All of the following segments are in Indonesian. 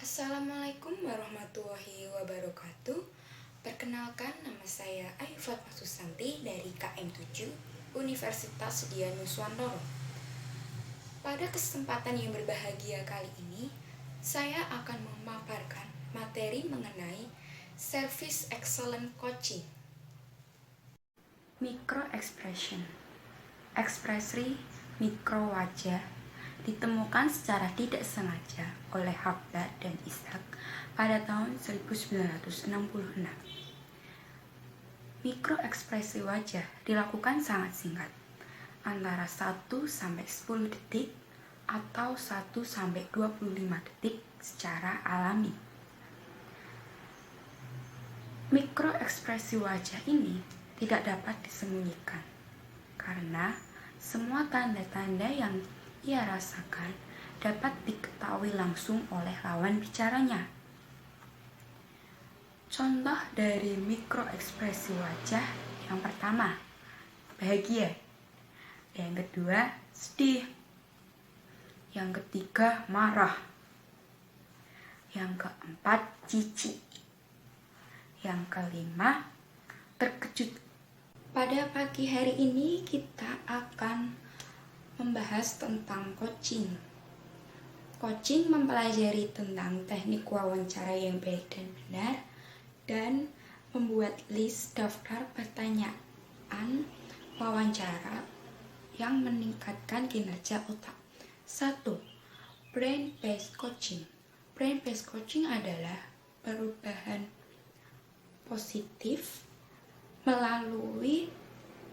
Assalamualaikum warahmatullahi wabarakatuh. Perkenalkan, nama saya Ayu Fatma Susanti dari KM7 Universitas Dianuswantoro. Pada kesempatan yang berbahagia kali ini, saya akan memaparkan materi mengenai Service Excellent Coaching. Micro expression, ekspresi mikro wajah ditemukan secara tidak sengaja oleh Hafler dan Ishak pada tahun 1966. Mikro ekspresi wajah dilakukan sangat singkat, antara 1-10 detik atau 1-25 detik secara alami. Mikro ekspresi wajah ini tidak dapat disembunyikan, karena semua tanda-tanda yang ia rasakan dapat diketahui langsung oleh lawan bicaranya. Contoh dari mikro ekspresi wajah yang pertama, bahagia. Yang kedua, sedih. Yang ketiga, marah. Yang keempat, jijik. Yang kelima, terkejut. Pada pagi hari ini kita akan membahas tentang coaching. Coaching mempelajari tentang teknik wawancara yang baik dan benar dan membuat list daftar pertanyaan wawancara yang meningkatkan kinerja otak. 1. Brain-based coaching. Brain-based coaching adalah perubahan positif melalui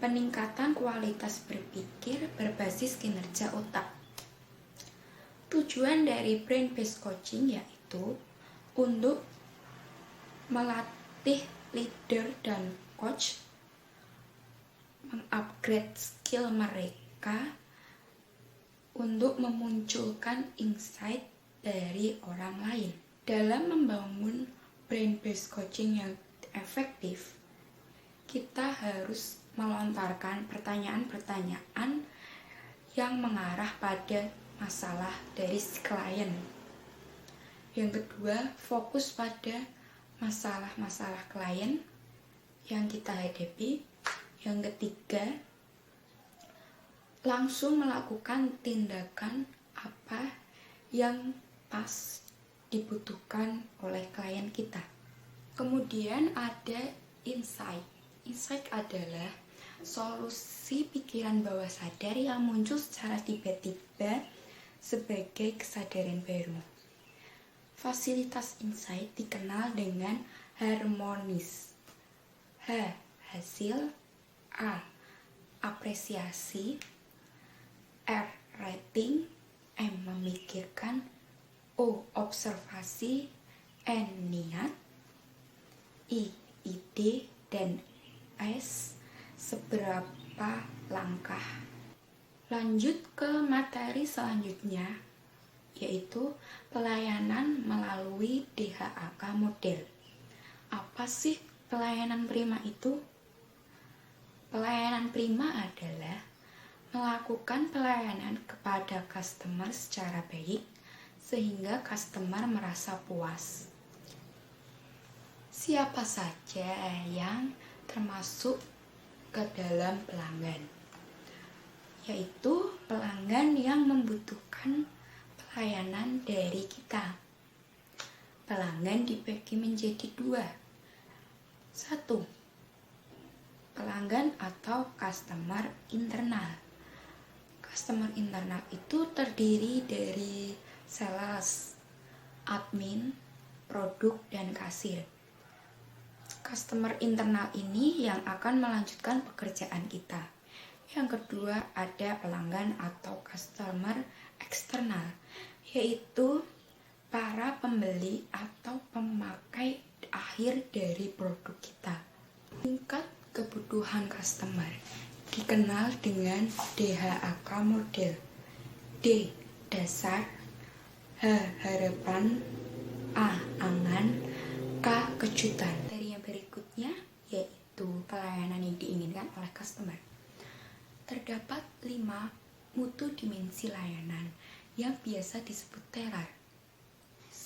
peningkatan kualitas berpikir berbasis kinerja otak. Tujuan dari brain-based coaching yaitu untuk melatih leader dan coach mengupgrade skill mereka untuk memunculkan insight dari orang lain. Dalam membangun brain-based coaching yang efektif, kita harus melontarkan pertanyaan-pertanyaan yang mengarah pada masalah dari si klien. Yang kedua, fokus pada masalah-masalah klien yang kita hadapi. Yang ketiga, langsung melakukan tindakan apa yang pas dibutuhkan oleh klien kita. Kemudian ada insight. Insight adalah solusi pikiran bawah sadar yang muncul secara tiba-tiba sebagai kesadaran baru. Fasilitas insight dikenal dengan harmonis. H. Hasil. A. Apresiasi. R. Rating. M. Memikirkan. O. Observasi. N. Niat. I. Ide. Dan S. Seberapa langkah. Lanjut ke materi selanjutnya, yaitu pelayanan melalui DHAK model. Apa sih pelayanan prima itu? Pelayanan prima adalah melakukan pelayanan kepada customer secara baik sehingga customer merasa puas. Siapa saja yang termasuk ke dalam pelanggan? Yaitu pelanggan yang membutuhkan pelayanan dari kita. Pelanggan dibagi menjadi 2. 1. Pelanggan atau customer internal. Customer internal itu terdiri dari sales, admin, produk, dan kasir. Customer internal ini yang akan melanjutkan pekerjaan kita. Yang kedua, ada pelanggan atau customer eksternal, yaitu para pembeli atau pemakai akhir dari produk kita. Tingkat kebutuhan customer dikenal dengan DHAK model. D. Dasar. H. Harapan. A. Angan. K. Kejutan. Materi yang berikutnya yaitu pelayanan yang diinginkan oleh customer. Terdapat 5 mutu dimensi layanan yang biasa disebut terar.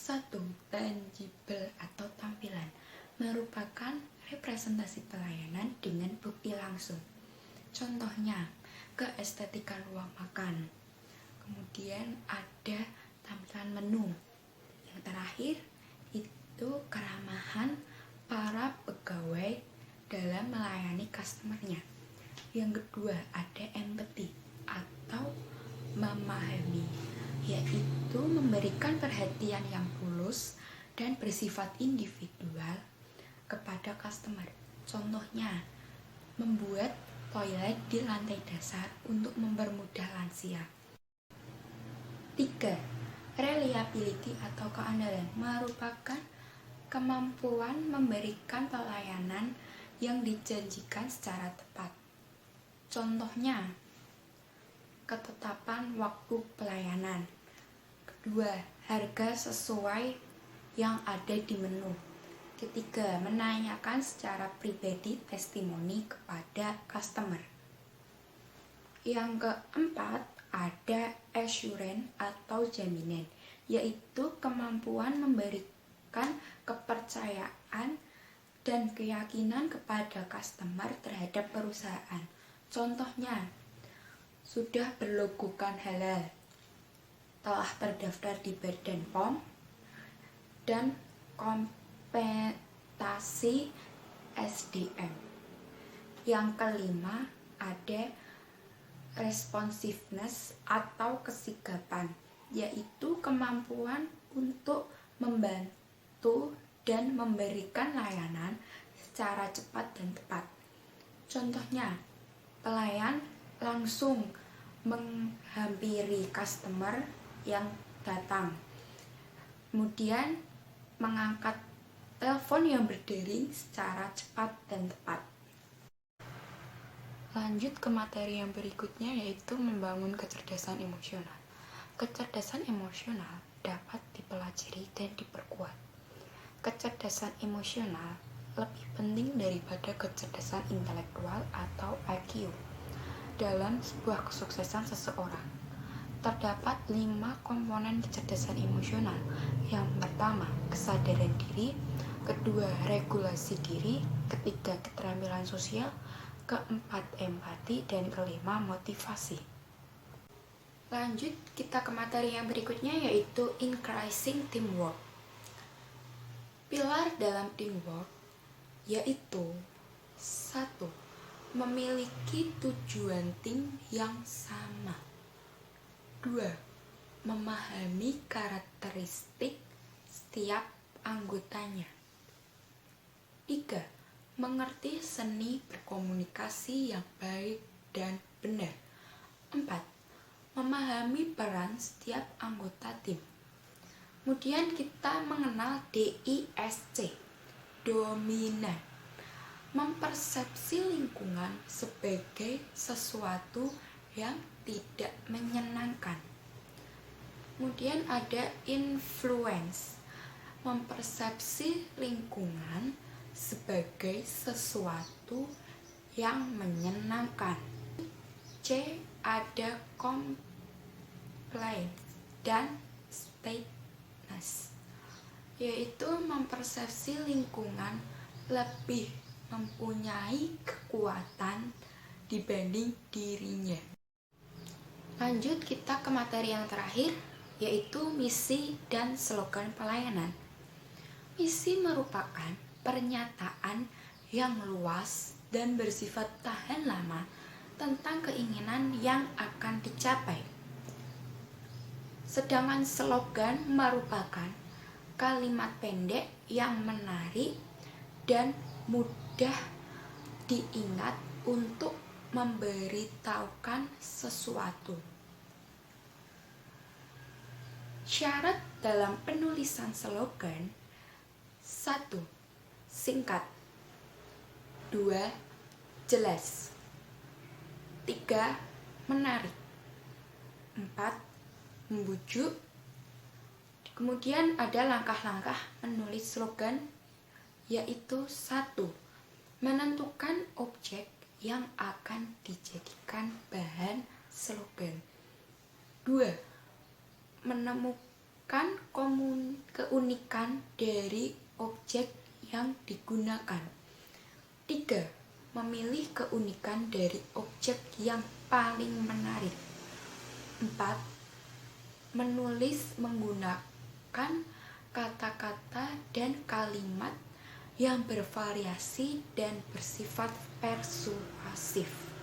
1. Tangible atau tampilan merupakan representasi pelayanan dengan bukti langsung. Contohnya, keestetikan ruang makan. Kemudian ada tampilan menu. Yang terakhir itu keramahan para pegawai dalam melayani customernya. Yang kedua ada empathy atau memahami, yaitu memberikan perhatian yang tulus dan bersifat individual kepada customer. Contohnya, membuat toilet di lantai dasar untuk mempermudah lansia. 3. Reliability atau keandalan merupakan kemampuan memberikan pelayanan yang dijanjikan secara tepat. Contohnya, ketetapan waktu pelayanan. Kedua, harga sesuai yang ada di menu. Ketiga, menanyakan secara pribadi testimoni kepada customer. Yang keempat, ada assurance atau jaminan, yaitu kemampuan memberikan kepercayaan dan keyakinan kepada customer terhadap perusahaan. Contohnya, sudah berlogokan halal, telah terdaftar di Badan POM, dan kompetisi SDM. Yang kelima ada responsiveness atau kesigapan, yaitu kemampuan untuk membantu dan memberikan layanan secara cepat dan tepat. Contohnya, pelayan langsung menghampiri customer yang datang, kemudian mengangkat telepon yang berdering secara cepat dan tepat. Lanjut ke materi yang berikutnya, yaitu membangun kecerdasan emosional. Kecerdasan emosional dapat dipelajari dan diperkuat. Kecerdasan emosional lebih penting daripada kecerdasan intelektual atau IQ dalam sebuah kesuksesan seseorang. Terdapat 5 komponen kecerdasan emosional. Yang pertama, kesadaran diri. Kedua, regulasi diri. Ketiga, keterampilan sosial. Keempat, empati. Dan kelima, motivasi. Lanjut kita ke materi yang berikutnya, yaitu increasing teamwork. Pilar dalam teamwork yaitu 1. Memiliki tujuan tim yang sama. 2. Memahami karakteristik setiap anggotanya. 3. Mengerti seni berkomunikasi yang baik dan benar. 4. Memahami peran setiap anggota tim. Kemudian kita mengenal DISC, dominan, mempersepsi lingkungan sebagai sesuatu yang tidak menyenangkan. Kemudian ada influence, mempersepsi lingkungan sebagai sesuatu yang menyenangkan. C. Ada complaint dan status, yaitu mempersepsi lingkungan lebih mempunyai kekuatan dibanding dirinya. Lanjut kita ke materi yang terakhir, yaitu misi dan slogan pelayanan. Misi merupakan pernyataan yang luas dan bersifat tahan lama tentang keinginan yang akan dicapai. Sedangkan slogan merupakan kalimat pendek yang menarik dan mudah diingat untuk memberitahukan sesuatu. Syarat dalam penulisan slogan: 1. Singkat. 2. Jelas. 3. Menarik. 4. Membujuk. Kemudian ada langkah-langkah menulis slogan, yaitu 1. Menentukan objek yang akan dijadikan bahan slogan. 2. Menemukan keunikan dari objek yang digunakan. 3. Memilih keunikan dari objek yang paling menarik. 4. Menulis menggunakan kata-kata dan kalimat yang bervariasi dan bersifat persuasif.